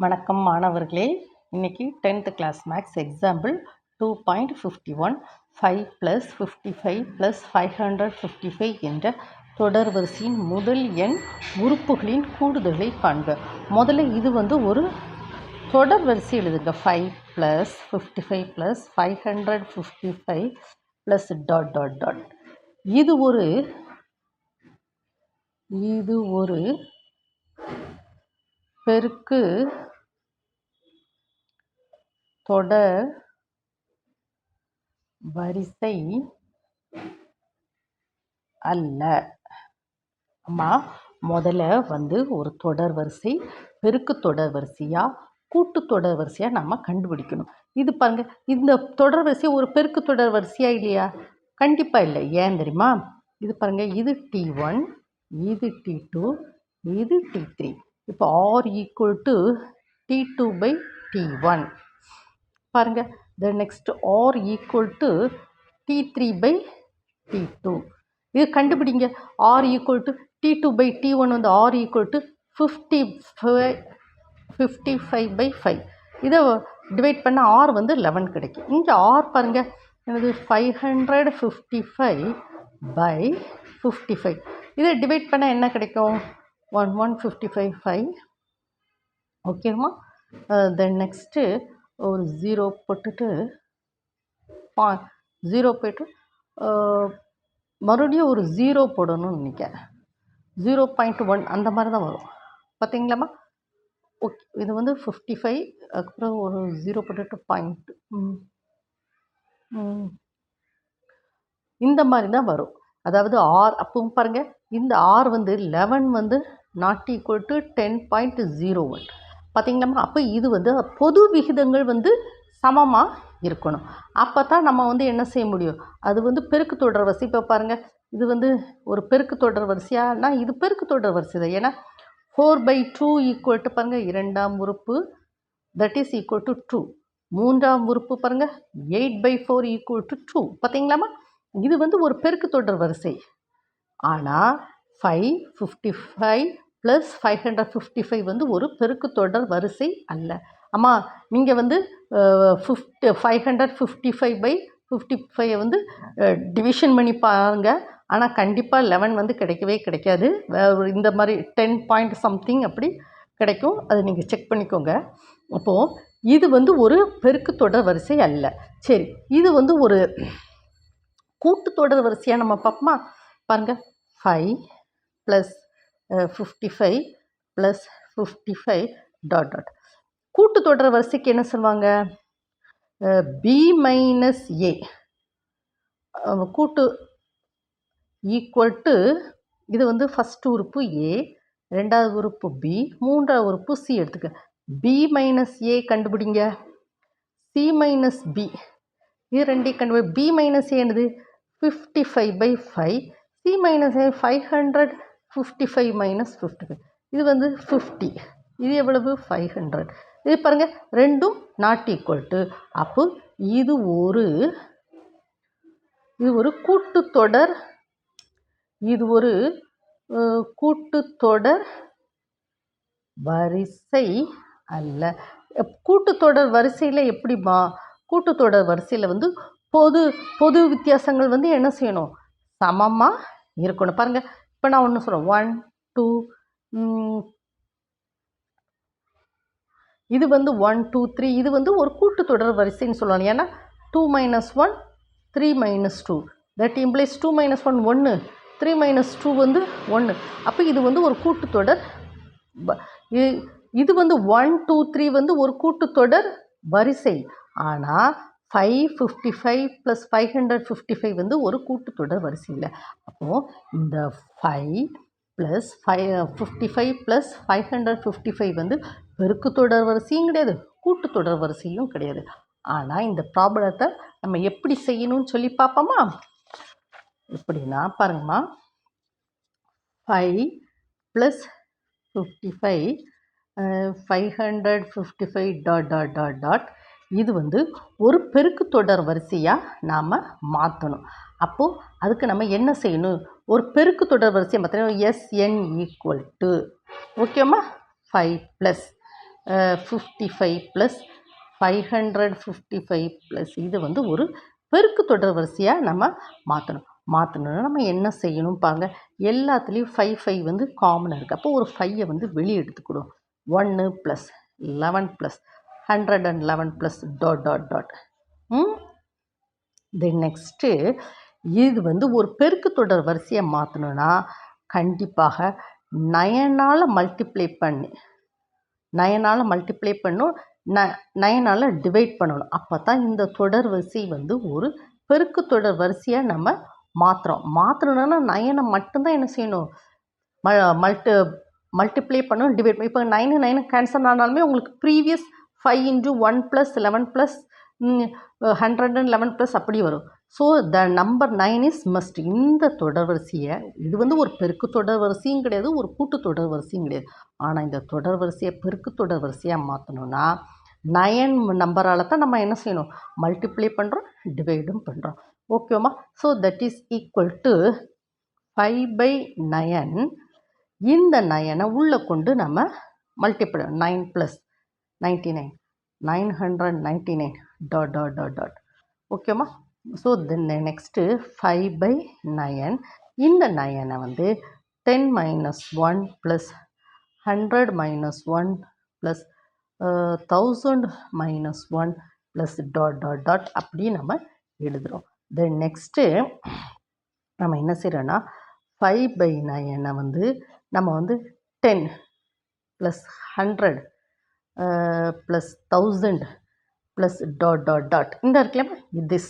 வணக்கம் மாணவர்களே. இன்னைக்கு 10th கிளாஸ் மேக்ஸ் எக்ஸாம்பிள் 2.51 5 + 55 + 555 என்ற தொடர் வரிசையின் முதல் எண் உறுப்புகளின் கூடுதலை காண்க. முதல்ல இது ஒரு தொடர் வரிசை எழுதுங்க. 5 + 55 + 555 +... இது ஒரு பெருக்கு தொடர் வரிசை அல்ல. அம்மா முதல்ல ஒரு தொடர் வரிசை பெருக்கு தொடர் வரிசையா கூட்டு தொடர் வரிசையா நம்ம கண்டுபிடிக்கணும். இது பாருங்க, இந்த தொடர் வரிசை ஒரு பெருக்கு தொடர் வரிசையா இல்லையா? கண்டிப்பா இல்லை. ஏன் தெரியுமா? இது பாருங்க, இது T1, இது T2, இது T3. இப்போ R = T2/T1 பாருங்க. the next R = T3/T2. இது கண்டுபிடிங்க. R = T2/T1 R = 55/5. இதை டிவைட் பண்ண R 11 கிடைக்கும். இங்கே R பாருங்க, எனது 555/55. இதை டிவைட் பண்ண என்ன கிடைக்கும்? 155/5. ஓகேம்மா. தென் நெக்ஸ்ட்டு ஒரு 0 போட்டுட்டு 0 போய்ட்டு மறுபடியும் ஒரு 0 போடணும்னு நினைக்கிறேன். 0.1 அந்த மாதிரி தான் வரும். பார்த்தீங்களாம்மா? ஓகே, இது 55, அதுக்கப்புறம் ஒரு 0 போட்டுட்டு பாயிண்ட் இந்த மாதிரி தான் வரும். அதாவது ஆர் அப்பவும் பாருங்கள், இந்த ஆர் 11 நாட் ஈக்குவல் டு 10.01. பார்த்தீங்களாம்மா? அப்போ இது பொது விகிதங்கள் சமமாக இருக்கணும். அப்போ தான் நம்ம என்ன செய்ய முடியும்? அது பெருக்கு தொடர் வரிசை. இப்போ பாருங்கள், இது ஒரு பெருக்கு தொடர் வரிசையானா இது பெருக்கு தொடர் வரிசை தான். ஏன்னா 4/2 ஈக்குவல் டு பாருங்கள், இரண்டாம் உறுப்பு தட் இஸ் ஈக்குவல் டு 2. மூன்றாம் உறுப்பு பாருங்கள், 8/4 ஈக்குவல் டு 2. பார்த்தீங்களாம்மா? இது ஒரு பெருக்கு தொடர் வரிசை. ஆனால் 555 + 555 ஒரு பெருக்கு தொடர் வரிசை அல்ல. அம்மா நீங்கள் 555/55 டிவிஷன் பண்ணி பாருங்கள். ஆனால் கண்டிப்பாக 11 கிடைக்கவே கிடைக்காது. இந்த மாதிரி 10 பாயிண்ட் சம்திங் அப்படி கிடைக்கும். அதை நீங்கள் செக் பண்ணிக்கோங்க. அப்போது இது ஒரு பெருக்கு தொடர் வரிசை அல்ல. சரி, இது ஒரு கூட்டு தொடர் வரிசையாக நம்ம பார்ப்போமா? பாருங்கள், 5 + 55 + 55 ... கூட்டு தொடர் வரிசைக்கு என்ன சொல்லுவாங்க? B - A கூட்டு ஈக்குவல் டு இது ஃபஸ்ட்டு உறுப்பு A, ரெண்டாவது உறுப்பு B, மூன்றாவது உறுப்பு C எடுத்துக்க. B - A கண்டுபிடிங்க. C - B இது ரெண்டையும் கண்டுபிடி. B - A என்னது? 55/5. C - A 555 - 55. இது 50. இது எவ்வளவு? 500. இது பாருங்கள், ரெண்டும் நாட் ஈக்குவல் டு. அப்போ இது ஒரு கூட்டுத்தொடர். இது ஒரு கூட்டுத்தொடர் வரிசை அல்ல. கூட்டுத்தொடர் வரிசையில் எப்படிமா? கூட்டுத்தொடர் வரிசையில் பொது வித்தியாசங்கள் என்ன செய்யணும்? சமமாக இருக்கணும். பாருங்கள், இப்போ நான் ஒன்று சொல்கிறேன். 1 2 இது 1 2 3. இது ஒரு கூட்டுத்தொடர் வரிசைன்னு சொல்லலாம். ஏன்னா 2 - 1 3 - 2 தட் இம்ப்ளைஸ் 2 - 1 1, 3 - 2 1. அப்போ இது ஒரு கூட்டுத்தொடர். இது 1 2 3 ஒரு கூட்டுத்தொடர் வரிசை. ஆனால் 555 + 555 ஒரு கூட்டுத்தொடர் வரிசை இல்லை. அப்போது இந்த 5 + 55 + 555 பெருக்கு தொடர் வரிசையும் கிடையாது, கூட்டுத்தொடர் வரிசையும் கிடையாது. ஆனால் இந்த ப்ராப்ளத்தை நம்ம எப்படி செய்யணும்னு சொல்லி பார்ப்போமா? எப்படின்னா பாருங்கம்மா, 5 + 55 555 ... இது ஒரு பெருக்கு தொடர் வரிசையாக நாம் மாற்றணும். அப்போது அதுக்கு நம்ம என்ன செய்யணும்? ஒரு பெருக்கு தொடர் வரிசையை பார்த்தீங்கன்னா SN = ஓகேம்மா 5 + 55 ப்ளஸ் 555 ப்ளஸ் இது வந்து ஒரு பெருக்கு தொடர் வரிசையாக நம்ம மாற்றணும்னா நம்ம என்ன செய்யணும் பாருங்க. எல்லாத்துலேயும் 5 வந்து காமனாக இருக்குது. அப்போ ஒரு 5 வந்து வெளியே எடுத்துக்கிடும். 1 plus 11 plus 111 plus dot dot dot. Then next இது வந்து ஒரு பெருக்கு தொடர் வரிசையை மாற்றணுன்னா கண்டிப்பாக 9ஆல் மல்டிப்ளை பண்ணி 9ஆல் மல்டிப்ளை பண்ணும் 9ஆல் டிவைட் பண்ணணும். அப்போ தான் இந்த தொடர் வரிசை வந்து ஒரு பெருக்கு தொடர் வரிசையாக நம்ம மாற்றணுன்னா 9 மட்டும்தான் என்ன செய்யணும், மல்டிப்ளை பண்ணணும், டிவைட் பண்ணணும். இப்போ 9 கேன்சல் ஆனாலுமே உங்களுக்கு ப்ரீவியஸ் 5 × 1 + 11 + 111 ப்ளஸ் அப்படி வரும். So the number 9 is must. இந்த தொடர் வரிசையை இது வந்து ஒரு பெருக்கு தொடர் வரிசையும் கிடையாது, ஒரு கூட்டு தொடர் வரிசையும் கிடையாது. ஆனால் இந்த தொடர் வரிசையை பெருக்கு தொடர் வரிசையாக மாற்றணுன்னா 9 நம்பரால் தான் நம்ம என்ன செய்யணும், மல்டிப்ளை பண்ணுறோம், டிவைடும் பண்ணுறோம். ஓகேவா? So that is equal to 5/9. இந்த 9 உள்ளே கொண்டு நம்ம multiply 9 + 99 999 dot dot dot dot. ஓகேம்மா? So then next 5/9. இந்த 9 வந்து 10 - 1 + 100 - 1 + 1000 - 1 + டாட் டாட் டாட் அப்படி நம்ம எழுதுகிறோம். தென் நெக்ஸ்ட்டு நம்ம என்ன செய்கிறோன்னா 5/9 வந்து நம்ம வந்து 10 + 100 + 1000 + டாட் டாட் டாட் இந்த இருக்கலாமா, this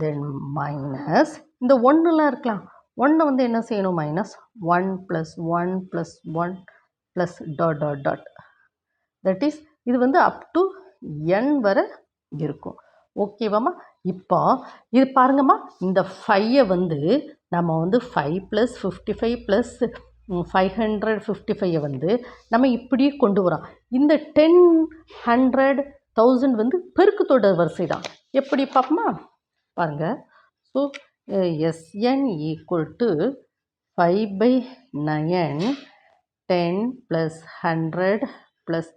தென் மைனஸ் இந்த 1லாம் இருக்கலாம். 1 வந்து என்ன செய்யணும், -1 + 1 + 1 + dot dot dot. That is இது வந்து அப் டு n வரை இருக்கும். ஓகேவாம்மா? இப்போ இது பாருங்கம்மா, இந்த 5 வந்து நம்ம வந்து 5 + 55 + 555 வந்து நம்ம இப்படியே கொண்டு வரோம். இந்த 10, 100, 1000 வந்து பெருக்கு தொடர் வரிசை தான். எப்படி பார்ப்போமா? பாருங்கள். So Sn = 5/9 10 + 100 +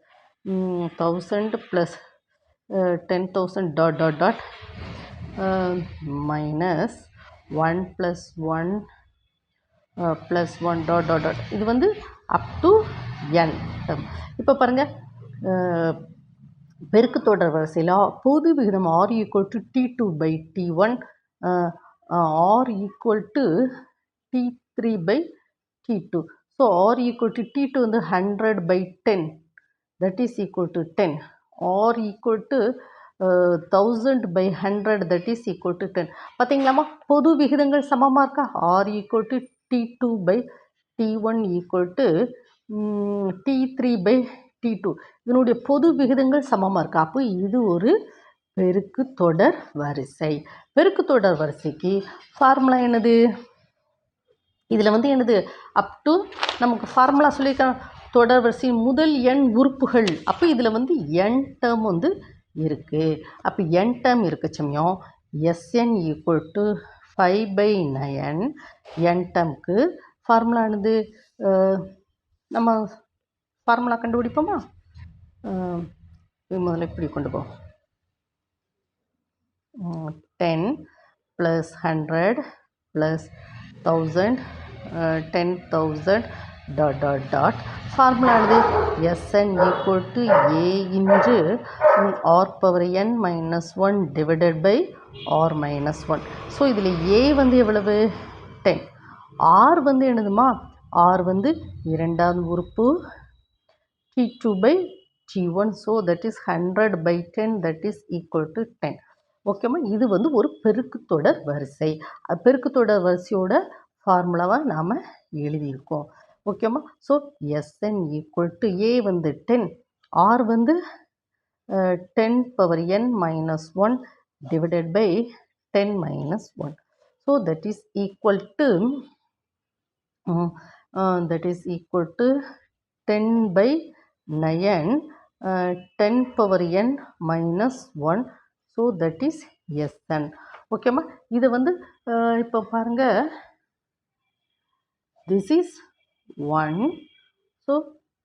1000 + 10,000 dot dot dot minus 1 + 1 + 1 dot dot dot. இது வந்து அப் டு n. இப்போ பாருங்கள், பெருக்கு தொடர் வரிசையில் பொது விகிதம் r = T2/T1, r = T3/T2. So r = T2 வந்து 100/10, that is equal to 10. r = 1000/100, that is equal to 10. பார்த்தீங்களாம்மா, பொது விகிதங்கள் சமமாக இருக்கா? r = T2/T1 = T3/T2. இதனுடைய பொது விகிதங்கள் சமமாக இருக்கா? அப்போ இது ஒரு பெருக்கு தொடர் வரிசை. பெருக்கு தொடர் வரிசைக்கு ஃபார்முலா என்னது? இதில் வந்து என்னது, அப் டு நமக்கு ஃபார்முலா சொல்லியிருக்காங்க, தொடர் வரிசையின் முதல் n உறுப்புகள். அப்போ இதில் வந்து n டேர்ம் வந்து இருக்குது. அப்போ n டேர்ம் இருக்க சமயம் Sn = 5/9. n டேர்முக்கு ஃபார்முலா என்னது? நம்ம ஃபார்முலா கண்டுபிடிப்போமா? முதல்ல இப்படி கொண்டு போவோம். 10 + 100 + 1000 10,000 டாட் டாட் டாட். ஃபார்முலா என்னது? Sn = a × r⁻n - 1 divided by r - 1. So இதில் a வந்து எவ்வளவு? 10. r வந்து என்னதுமா? r வந்து இரண்டாவது உறுப்பு T2/T1. So that is 100/10, that is equal to 10. ஓகேம்மா? இது வந்து ஒரு பெருக்கு தொடர் வரிசை. பெருக்கு தொடர் வரிசையோட ஃபார்முலாவை நாம் எழுதியிருக்கோம். ஓகேம்மா? ஸோ Sn = a வந்து 10, r வந்து 10⁻n - 1 divided by 10 - 1. So that is equal to 10/9 10⁻n - 1. So that is Sn. ஓகேம்மா? இதை வந்து இப்போ பாருங்கள், this is 1. So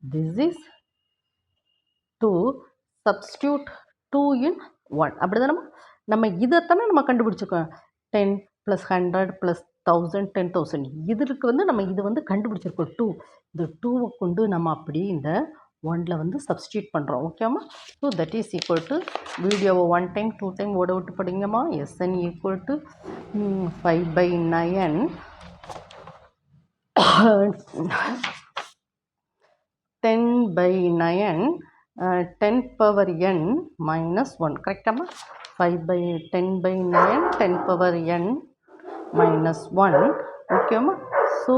this is to substitute 2 in 1. அப்படிதானம்மா? நம்ம இதைத்தானே நம்ம கண்டுபிடிச்சிருக்கோம். 10 + 100 + 1000 10,000 இதற்கு வந்து நம்ம இது வந்து கண்டுபிடிச்சிருக்கோம் 2. இந்த 2வை கொண்டு நம்ம அப்படியே இந்த 1ல் வந்து சப்ஸ்டியூட் பண்ணுறோம். ஓகேம்மா? So that is equal to வீடியோவை 1 டைம் 2 டைம் ஓட விட்டு படிங்கம்மா. SN equal to 5/9 10/9 10 power n minus 1. கரெக்டாம்மா? 5/10/9 10 power n minus 1. ஓகேம்மா? ஸோ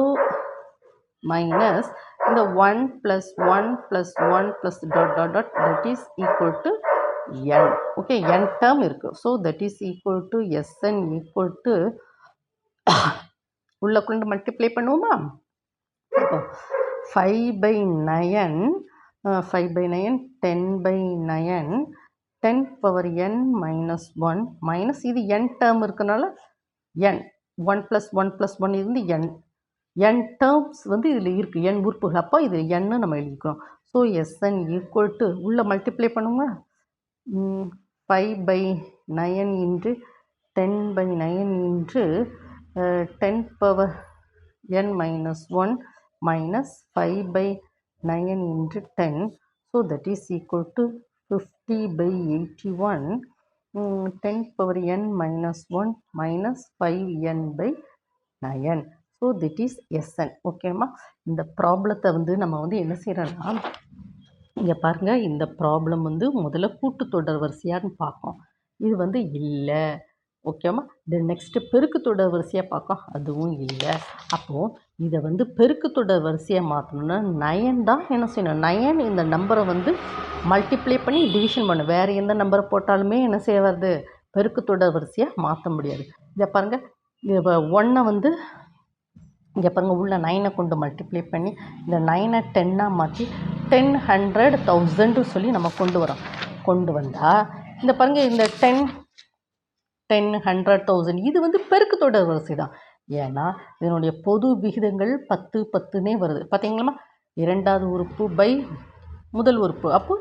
minus இந்த 1 plus 1 plus 1 plus dot dot dot that is equal to n. Okay, n term இருக்கு. So that is equal to Sn equal to உள்ள கொண்டு multiply பண்ணுவோமா? 5/9 5/9 10/9 10 power n minus 1 minus இது n term இருக்கனால n 1 plus 1 plus 1 இருந்து n n terms வந்து இதில் இருக்குது, n உறுப்புகள். அப்போ இது n நம்ம எழுதிக்கிறோம். ஸோ Sn ஈக்குவல் டு உள்ள மல்டிப்ளை பண்ணுங்க. 5/9 into 10/9 into 10 power n minus 1 minus 5/9 into 10. So that is equal to 50/81. 10 power n minus 1 minus 5n/9. So that is Sn. ஓகேம்மா? இந்த ப்ராப்ளத்தை வந்து நம்ம வந்து என்ன செய்கிறோன்னா, இங்கே பாருங்கள், இந்த ப்ராப்ளம் வந்து முதல்ல கூட்டுத்தொடர் வரிசையான்னு பார்ப்போம். இது வந்து இல்லை. ஓகேம்மா? இந்த நெக்ஸ்ட்டு பெருக்குத்தொடர் வரிசையாக பார்க்கும், அதுவும் இல்லை. அப்போது இதை வந்து பெருக்குத்தொடர் வரிசையாக மாற்றணுன்னா 9 தான் என்ன செய்யணும். 9 இந்த நம்பரை வந்து மல்டிப்ளை பண்ணி டிவிஷன் பண்ணும். வேறு எந்த நம்பரை போட்டாலுமே என்ன செய்ய வருது, பெருக்குத்தொடர் வரிசையாக மாற்ற முடியாது. இதை பாருங்கள், இது 1 வந்து இங்கே பாருங்கள், உள்ள 9 கொண்டு மல்டிப்ளை பண்ணி இந்த 9 10 மாற்றி 10 100 1000 சொல்லி நம்ம கொண்டு வந்தால் இந்த பாருங்கள், இந்த 10 100 1000 இது வந்து பெருக்குத்தொடர் வரிசை தான். ஏன்னா இதனுடைய பொது விகிதங்கள் 10 10னே வருது. பார்த்தீங்களா? இரண்டாவது உறுப்பு பை முதல் உறுப்பு, அப்போ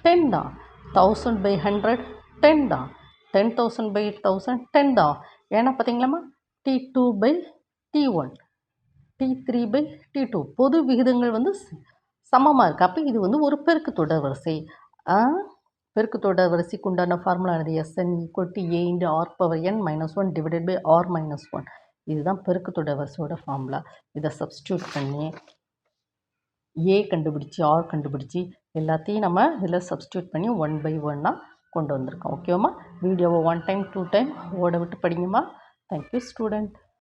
10 தான். 1000/100 10 தான். 10,000/1000 10 தான். ஏன்னா பார்த்தீங்களாம்மா, T2/T1 T3/T2 பொது விகிதங்கள் வந்து சமமாக இருக்குது. அப்போ இது வந்து ஒரு பெருக்குத்தொடர் வரிசை. பெருக்குத்தொடர் வரிசைக்கு உண்டான ஃபார்முலா ஆனது Sn equal to A × r⁻n - 1 divided by r - 1. இதுதான் பெருக்குத்தொடர் வரிசையோட ஃபார்முலா. இதை சப்ஸ்டியூட் பண்ணி A கண்டுபிடிச்சி r கண்டுபிடிச்சி எல்லாத்தையும் நம்ம இதில் சப்ஸ்டியூட் பண்ணி 1/1 கொண்டு வந்திருக்கோம். ஓகேவாம்மா? வீடியோவை 1 டைம் 2 டைம் ஓட விட்டு படிங்கம்மா. Thank you student.